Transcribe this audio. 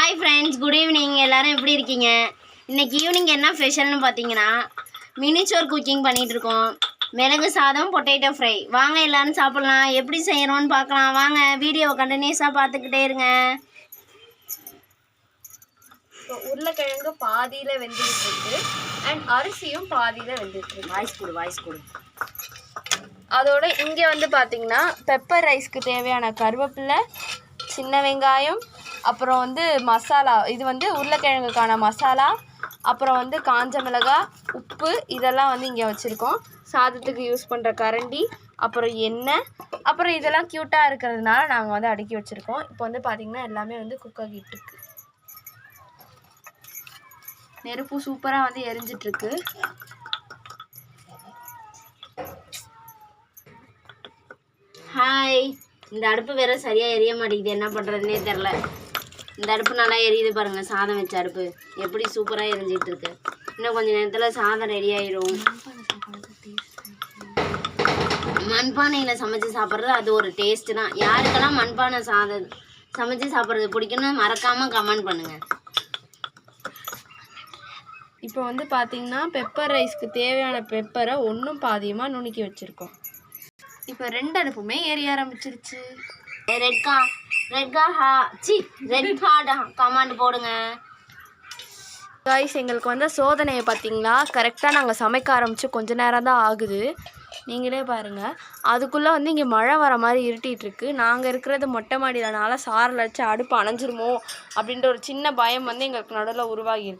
Hi friends, good evening. எல்லோரும் எப்படி இருக்கீங்க? இன்றைக்கி ஈவினிங் என்ன ஸ்பெஷல்னு பார்த்தீங்கன்னா மினிச்சோர் குக்கிங் பண்ணிகிட்ருக்கோம். மிளகு சாதம், பொட்டேட்டோ ஃப்ரை. வாங்க எல்லோரும் சாப்பிட்லாம். எப்படி செய்கிறோன்னு பார்க்கலாம். வாங்க வீடியோவை கண்டினியூஸாக பார்த்துக்கிட்டே இருங்க. இப்போ உருளைக்கிழங்கு பாதியில் வெந்துட்டு இருக்கு அண்ட் அரிசியும் பாதியில் வெந்துட்டு இருக்கு. வாய்ஸ் கொடு. அதோட இங்கே வந்து பார்த்திங்கன்னா பெப்பர் ரைஸ்க்கு தேவையான கருவேப்பிலை, சின்ன வெங்காயம், அப்புறம் வந்து மசாலா, இது வந்து உருளைக்கிழங்குக்கான மசாலா, அப்புறம் வந்து காஞ்ச மிளகாய், உப்பு, இதெல்லாம் வந்து இங்கே வச்சுருக்கோம். சாதத்துக்கு யூஸ் பண்ணுற கரண்டி, அப்புறம் எண்ணெய், அப்புறம் இதெல்லாம் க்யூட்டாக இருக்கிறதுனால நாங்கள் வந்து அடுக்கி வச்சுருக்கோம். இப்போ வந்து பார்த்திங்கன்னா எல்லாமே வந்து குக் ஆகிட்டு இருக்கு. நெருப்பு சூப்பராக வந்து எரிஞ்சிட்ருக்கு. ஹாய். இந்த அடுப்பு வேறு சரியாக எரிய மாட்டேங்குது, என்ன பண்ணுறதுனே தெரில. இந்த அடுப்பு நல்லா எரியுது பாருங்கள். சாதம் வச்ச அடுப்பு எப்படி சூப்பராக எரிஞ்சிட்டு இருக்கு. இன்னும் கொஞ்சம் நேரத்தில் சாதம் ரெடி ஆயிடும். மண்பானையில் சமைச்சு சாப்பிட்றது அது ஒரு டேஸ்ட்டு தான். யாருக்கெல்லாம் மண்பானை சாதம் சமைச்சு சாப்பிட்றது பிடிக்குன்னு மறக்காமல் கமெண்ட் பண்ணுங்கள். இப்போ வந்து பார்த்திங்கன்னா பெப்பர் ரைஸ்க்கு தேவையான பெப்பரை ஒன்றும் பாதியமாக நுணுக்கி வச்சுருக்கோம். இப்போ 2 அடுப்புமே எரிய ஆரம்பிச்சிருச்சு. ரெட் ஹார்ட் கமெண்ட் போடுங்க. காய்ஸ், எங்களுக்கு வந்து சோதனையை பார்த்திங்களா, கரெக்டாக நாங்கள் சமைக்க ஆரம்பித்து கொஞ்ச நேரம் தான் ஆகுது. நீங்களே பாருங்கள். அதுக்குள்ளே வந்து இங்கே மழை வர மாதிரி இருட்டிகிட்ருக்கு. நாங்கள் இருக்கிறது மொட்டை மாடியிலனால சாரில் வச்சு அடுப்பு அணைஞ்சிருமோ அப்படின்ற ஒரு சின்ன பயம் வந்து எங்களுக்கு நடுவில் உருவாகிருக்கு.